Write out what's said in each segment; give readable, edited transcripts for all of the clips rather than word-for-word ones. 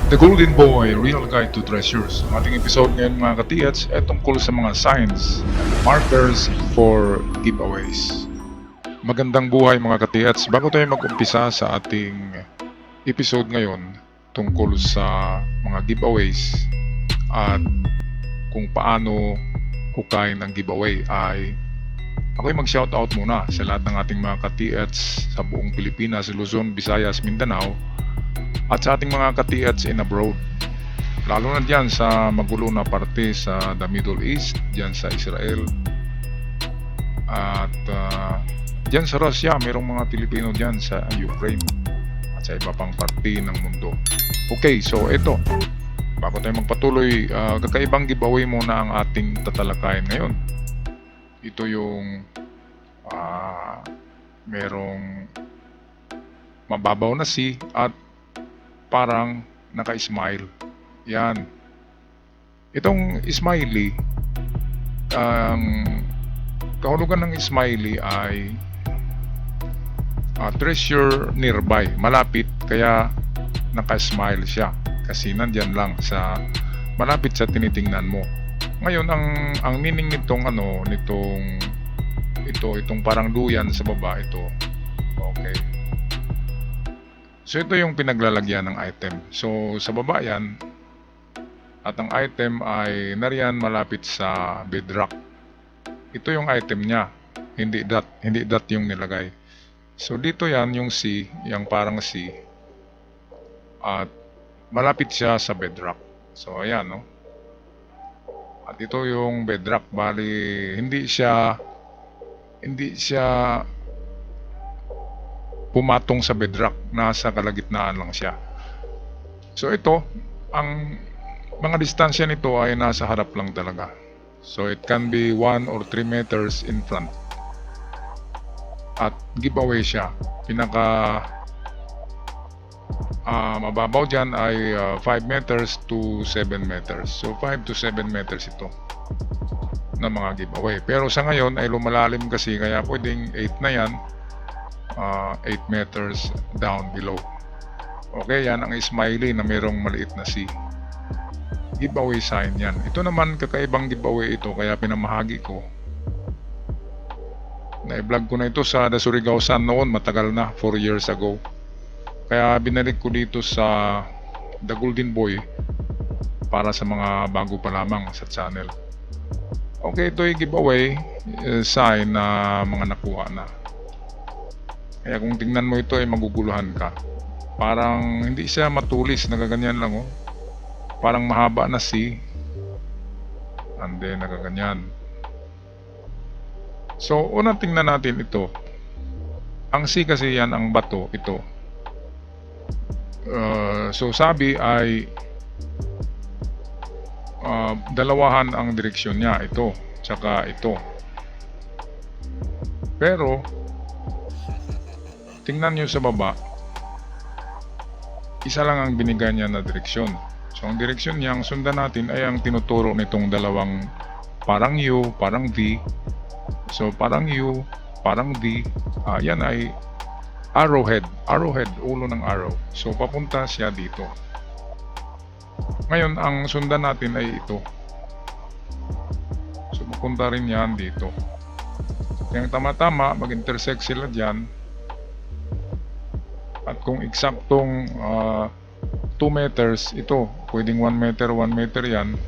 The Golden Boy, Real Guide to Treasures. Ang ating episode ngayon mga katiyats ay tungkol sa mga signs and markers for giveaways. Magandang buhay mga katiyats. Bago tayo mag-umpisa sa ating episode ngayon tungkol sa mga giveaways at kung paano hukayin ang giveaway ay ako'y mag-shoutout muna sa lahat ng ating mga katiyats sa buong Pilipinas, Luzon, Visayas, Mindanao at sa ating mga katiyats in abroad. Lalo na dyan sa magulo na parte sa the Middle East, dyan sa Israel at dyan sa Russia, mayroong mga Pilipino dyan sa Ukraine at sa iba pang parte ng mundo. Okay, so ito, bago tayo magpatuloy, kakaibang giveaway muna ang ating tatalakayin ngayon. Ito yung merong mababaw na sea at parang naka-smile. Yan. Itong smiley, ang kahulugan ng smiley ay treasure nearby, malapit, kaya naka-smile siya kasi nandyan lang sa malapit sa tinitingnan mo. Ngayon ang meaning nitong itong parang duyan sa baba ito. Okay. So ito yung pinaglalagyan ng item. So sa baba yan at ang item ay nariyan malapit sa bedrock. Ito yung item niya. Hindi dot yung nilagay. So dito yan yung C, yung parang C. At malapit siya sa bedrock. So ayan, no. At ito yung bedrock, bali hindi siya pumatong sa bedrock, nasa kalagitnaan lang siya. So ito, ang mga distansya nito ay nasa harap lang talaga. So it can be 1 or 3 meters in front. At giveaway siya. Pinaka mababaw dyan ay 5 meters to 7 meters. So 5 to 7 meters ito na mga giveaway. Pero sa ngayon ay lumalalim kasi, kaya pwedeng 8 na yan. 8 meters down below. Okay, yan ang smiley na mayroong maliit na C. Giveaway sign yan. Ito naman kakaibang giveaway ito, kaya pinamahagi ko. Na-vlog ko na ito sa The Surigao Sun noon, matagal na, 4 years ago. Kaya binalik ko dito sa The Golden Boy para sa mga bago pa lamang sa channel. Okay, ito yung giveaway sign na mga nakuha na. Kaya kung tingnan mo ito ay maguguluhan ka. Parang hindi siya matulis, nagaganyan lang oh. Parang mahaba na C. And then nagaganyan. So unang tingnan natin ito. Ang C kasi yan ang bato, ito. So sabi ay dalawahan ang direksyon niya, ito tsaka ito. Pero tingnan nyo sa baba, isa lang ang binigay niya na direksyon. So ang direksyon niyang sundan natin ay ang tinuturo nitong dalawang parang U, parang V. So parang U, parang V, yan ay arrowhead, ulo ng arrow. So papunta siya dito. Ngayon ang sundan natin ay ito. So papunta rin yan dito. Kaya tama-tama mag-intersect sila dyan. At kung eksaktong 2 meters, ito, pwedeng 1 meter, 1 meter yan.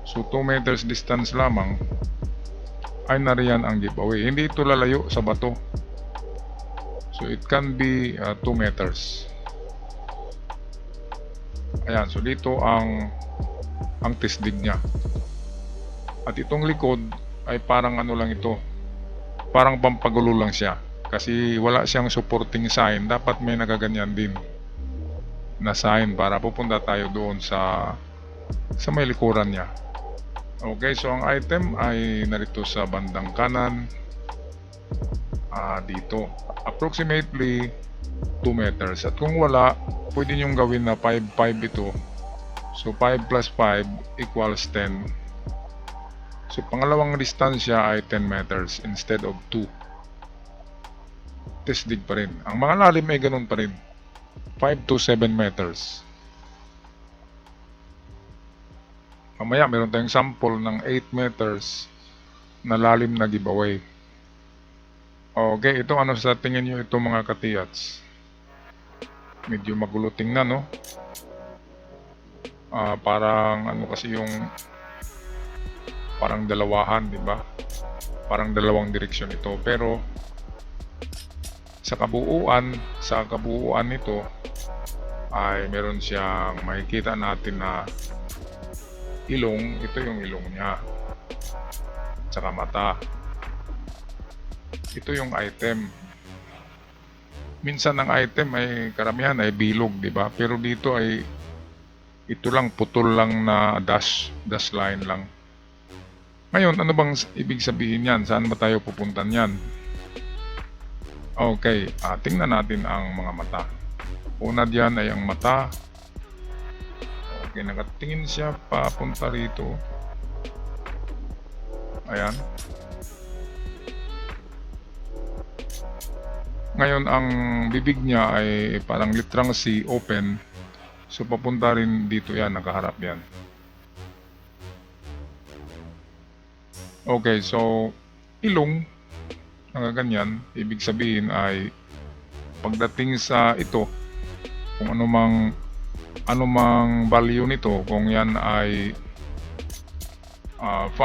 So 2 meters distance lamang ay nariyan ang giveaway. Hindi ito lalayo sa bato. So it can be 2 meters. Ayan, so dito ang tisdig niya. At itong likod ay parang ano lang ito. Parang pampagulo lang siya. Kasi wala siyang supporting sign, dapat may nagaganyan din na sign para pupunta tayo doon sa may likuran niya. Okay, so ang item ay narito sa bandang kanan, dito, approximately 2 meters. At kung wala, pwede nyo gawin na 5 ito. So 5 plus 5 equals 10. So pangalawang distansya ay 10 meters instead of 2. Tisdig pa rin. Ang mga lalim ay ganun pa rin. 5 to 7 meters. Mamaya meron tayong sample ng 8 meters na lalim na giveaway. Okay, ito ano sa tingin nyo ito mga katiyats? Medyo magulo tingnan, no? Parang ano kasi yung parang dalawahan, di ba? Parang dalawang direksyon ito. Pero sa kabuuan nito ay meron siyang makikita natin na ilong. Ito yung ilong niya. Tsaka mata. Ito yung item. Minsan ang item ay karamihan ay bilog, di ba? Pero dito ay ito lang, putol lang na dash line lang. Ngayon, ano bang ibig sabihin yan? Saan ba tayo pupuntan yan? Okay, tingnan natin ang mga mata. Una diyan ay ang mata. Okay, nakatingin siya papunta rito. Ayan. Ngayon, ang bibig niya ay parang litrang C, open. So, papunta rin dito yan, nakaharap yan. Okay, so, ilong, ganyan, ibig sabihin ay, pagdating sa ito, kung anumang value nito, kung yan ay 5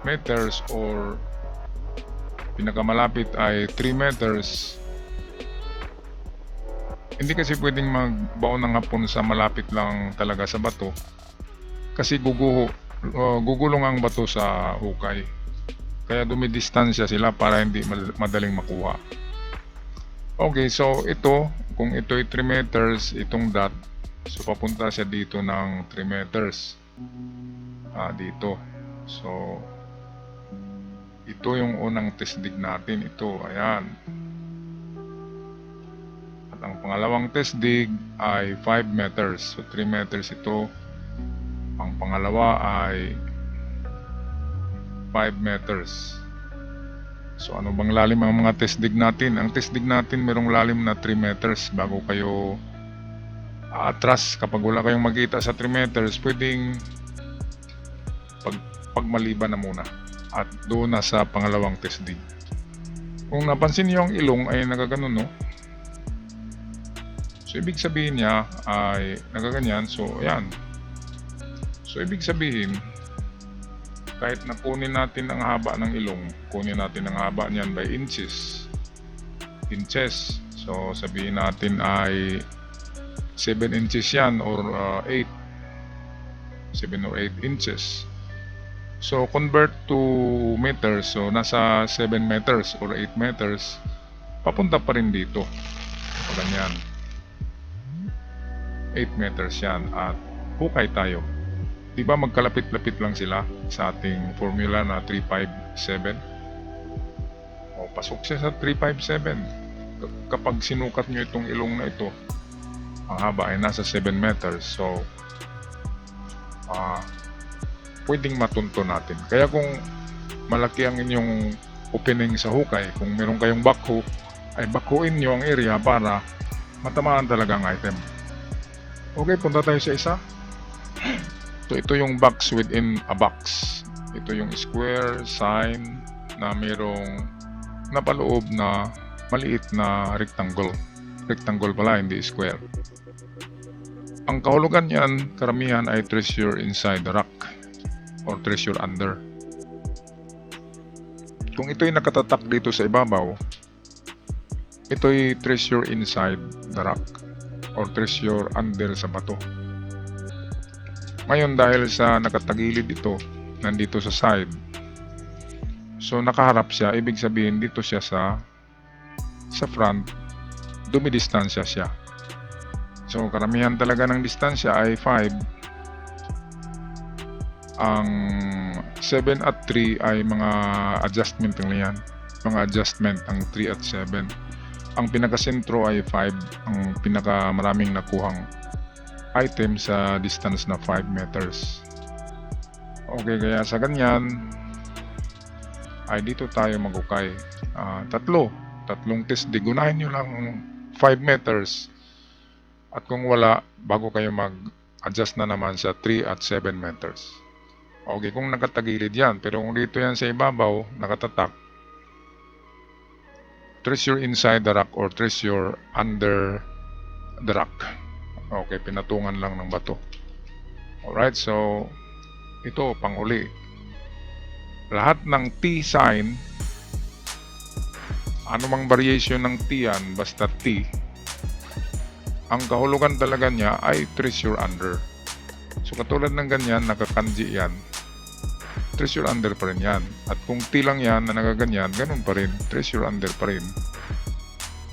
meters or pinakamalapit ay 3 meters. Hindi kasi pwedeng magbaon ng hapon sa malapit lang talaga sa bato. Kasi gugulong ang bato sa hukay. Kaya dumidistansya sila para hindi madaling makuha. Okay, so ito, kung ito ay 3 meters, itong dot, so papunta siya dito ng 3 meters. Dito. So, ito yung unang test dig natin. Ito, ayan. At ang pangalawang test dig ay 5 meters. So, 3 meters ito. Ang pangalawa ay 5 meters. So, ano bang lalim ang mga test dig natin? Ang test dig natin merong lalim na 3 meters bago kayo atras. Kapag wala kayong makita sa 3 meters, pwedeng pagmaliban na muna. At doon na sa pangalawang test dig. Kung napansin niyo ang ilong ay nagaganon, no? So, ibig sabihin niya ay nagaganyan. So, ayan. So, ibig sabihin, kahit na kunin natin ang haba ng ilong, kunin natin ang haba niyan by inches. So, sabihin natin ay 7 inches yan or 8. 7 or 8 inches. So, convert to meters. So, nasa 7 meters or 8 meters. Papunta pa rin dito. O, ganyan. 8 meters yan. At hukay tayo. Diba magkalapit-lapit lang sila sa ating formula na 357? O, pasok siya sa 357. Kapag sinukat nyo itong ilong na ito, ang haba ay nasa 7 meters. So, pwedeng matunto natin. Kaya kung malaki ang inyong opening sa hukay, kung meron kayong backhoe, ay backhoein nyo ang area para matamaan talaga ang item. Okay, punta tayo sa isa. So, ito yung box within a box. Ito yung square sign na merong napaloob na maliit na rectangle. Rectangle pala, hindi square. Ang kahulugan niyan, karamihan ay treasure inside the rock or treasure under. Kung ito'y nakatatak dito sa ibabaw, ito'y treasure inside the rock or treasure under sa bato. Ngayon, dahil sa nakatagilid ito, nandito sa side, so nakaharap siya, ibig sabihin dito siya sa front, dumidistansya siya. So, karamihan talaga ng distansya ay 5. Ang 7 at 3 ay mga adjustment lang yan. Mga adjustment ang 3 at 7. Ang pinakasentro ay 5. Ang pinakamaraming nakuhang item sa distance na 5 meters. Okay, kaya sa ganyan ay dito tayo magukay. Tatlong test dig. Unahin nyo lang 5 meters. At kung wala, bago kayo adjust na naman sa 3 at 7 meters. Okay, kung nakatagilid yan, pero kung dito yan sa ibabaw, nakatatak, treasure inside the rock or treasure under the rock. Okay, pinatungan lang ng bato. Alright, so ito, panghuli. Lahat ng T sign, anumang variation ng T yan, basta T, ang kahulugan talaga niya ay treasure under. So katulad ng ganyan, nakakanji yan, treasure under pa rin yan. At kung T lang yan na nagaganyan, ganun pa rin, treasure under pa rin.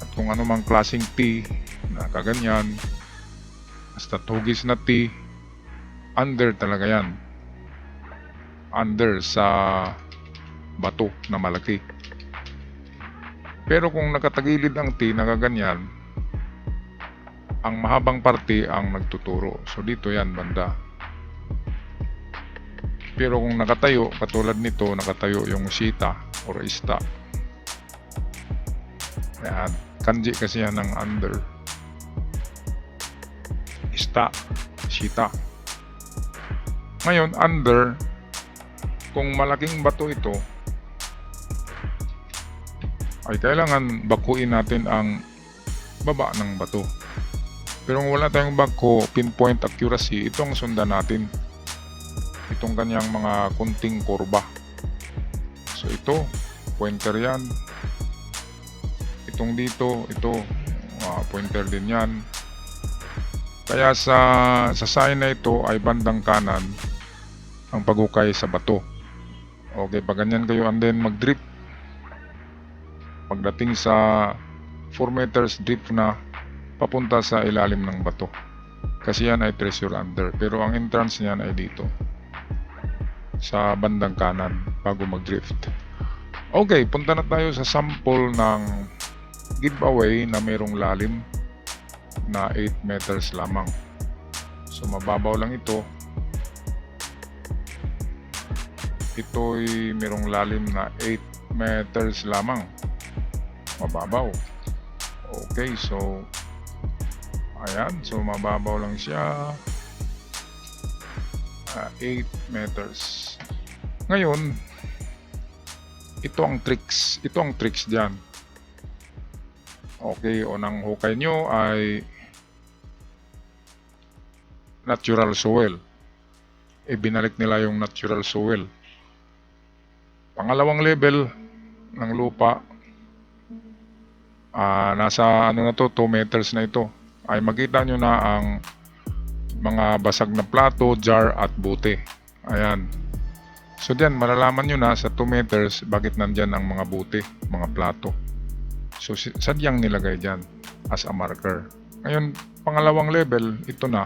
At kung anumang klaseng T na kaganyan, basta tugis na T, under talaga yan. Under sa bato na malaki. Pero kung nakatagilid ang T, nakaganyan, ang mahabang parte ang nagtuturo. So dito yan banda. Pero kung nakatayo, katulad nito, nakatayo yung shita or ista. Ayan, kanji kasi yan ng under. Ista, shita. Ngayon, under, kung malaking bato ito, ay kailangan bakuin natin ang baba ng bato. Pero kung wala tayong bako, pinpoint accuracy, ito ang sundan natin. Itong kanyang mga kunting kurba. So ito, pointer yan. Itong dito, ito, pointer din yan. Kaya sa sign na ito ay bandang kanan ang paghukay sa bato. Okay, pag ganyan kayo and then mag-drift. Pagdating sa 4 meters drift na papunta sa ilalim ng bato. Kasi yan ay treasure under. Pero ang entrance niyan ay dito. Sa bandang kanan bago mag-drift. Okay, punta na tayo sa sample ng giveaway na mayroong lalim na 8 meters lamang. So mababaw lang ito. Ito'y mayroong lalim na 8 meters lamang. Mababaw. Okay, so ayan, so mababaw lang siya. 8 meters. Ngayon, ito ang tricks. Ito ang tricks diyan. Okay, unang hukay nyo ay natural soil. Binalik nila yung natural soil. Pangalawang level ng lupa, nasa ano na to, 2 meters na ito, ay makita nyo na ang mga basag na plato, jar at bote. Ayan. So diyan malalaman nyo na sa 2 meters bakit nandyan ang mga bote, mga plato. So sadyang nilagay dyan as a marker. Ngayon, pangalawang level, ito na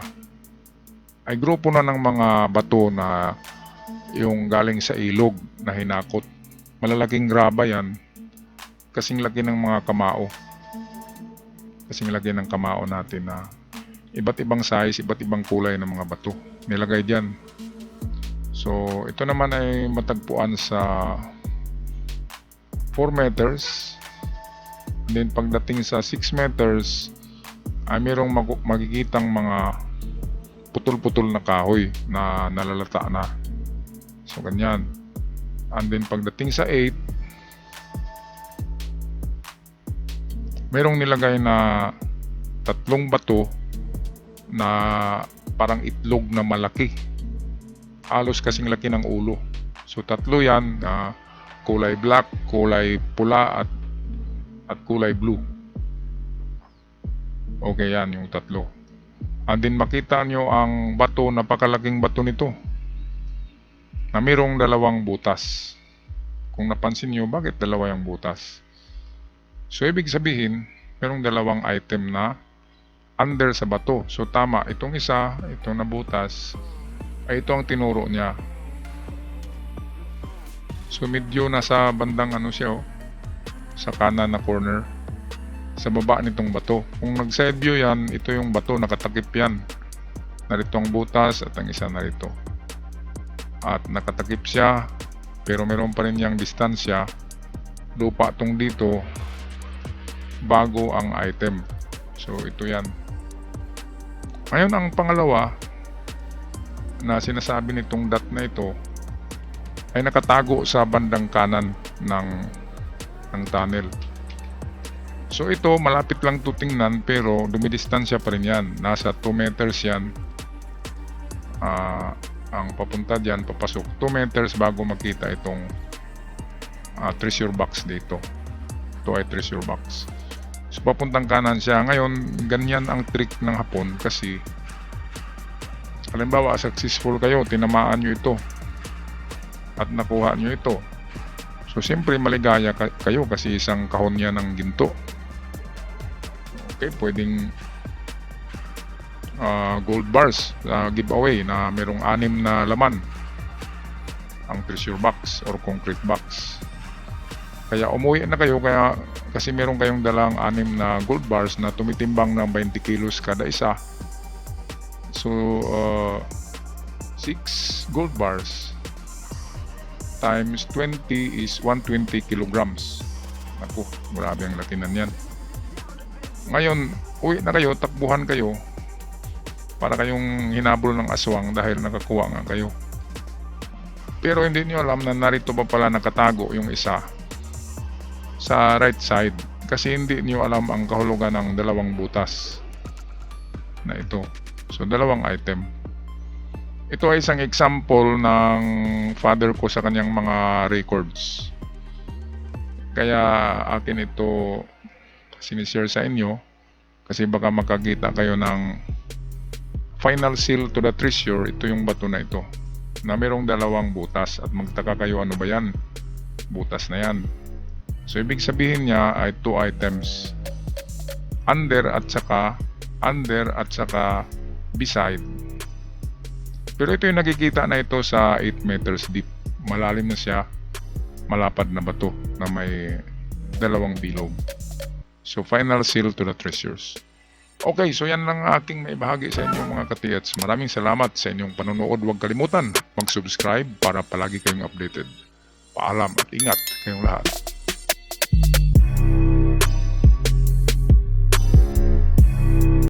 ay grupo na ng mga bato na yung galing sa ilog na hinakot. Malalaking graba yan, kasing laki ng mga kamao. Kasing laki ng kamao natin na iba't ibang size, iba't ibang kulay ng mga bato nilagay diyan. So ito naman ay matagpuan sa 4 meters. And then pagdating sa 6 meters ay mayroong makikitang mga putol-putol na kahoy na nalalata na. So ganyan. And then pagdating sa 8, mayroong nilagay na 3 bato na parang itlog na malaki. Halos kasing laki ng ulo. So 3 yan, kulay black, kulay pula at kulay blue. Okay, yan yung 3. And then makita nyo ang bato, napakalaking bato nito na mayroong 2 butas. Kung napansin nyo, bakit 2 yung butas? So ibig sabihin, mayroong 2 item na under sa bato. So tama, itong isa, itong na butas, ay ito ang tinuro niya. So medyo nasa bandang ano siya, sa kanan na corner, sa baba nitong bato. Kung nag-side view yan, ito yung bato, nakatakip yan. Narito ang butas at ang isa narito. At nakatakip siya, pero meron pa rin yung distansya. Lupa tong dito, bago ang item. So ito yan. Ngayon ang pangalawa, na sinasabi nitong dot na ito ay nakatago sa bandang kanan ng tunnel. So ito, malapit lang to tingnan pero dumidistansya pa rin yan. Nasa 2 meters yan. Ang papunta dyan, papasok 2 meters bago makita itong treasure box dito. Ito ay treasure box. So papuntang kanan siya. Ngayon, ganyan ang trick ng Hapon kasi halimbawa successful kayo, tinamaan nyo ito at nakuha nyo ito. So siyempre maligaya kayo kasi isang kahon yan ng ginto. Okay, pwedeng gold bars giveaway na merong 6 na laman ang treasure box or concrete box. Kaya umuwi na kayo kasi meron kayong dalang 6 na gold bars na tumitimbang ng 20 kilos kada isa. So 6 gold bars times 20 is 120 kilograms. Naku, grabe ang lakinan yan. Ngayon, uwi na kayo, takbuhan kayo para kayong hinabol ng aswang dahil nakakuha nga kayo. Pero hindi niyo alam na narito pa pala nakatago yung isa sa right side kasi hindi niyo alam ang kahulugan ng 2 butas na ito. So 2 item. Ito ay isang example ng father ko sa kanyang mga records. Kaya akin ito sinishare sa inyo kasi baka makakita kayo ng final seal to the treasure. Ito yung bato na ito na merong 2 butas at magtaka kayo ano ba yan, butas na yan. So ibig sabihin niya ay 2 items, under at saka beside. Pero ito yung nakikita na ito sa 8 meters deep. Malalim na siya, malapad na bato na may 2 bilog. So final seal to the treasures. Okay, so yan lang aking maibahagi sa inyo mga ka-TH. Maraming salamat sa inyong panonood. Huwag kalimutan mag-subscribe para palagi kayong updated. Paalam at ingat kayong lahat.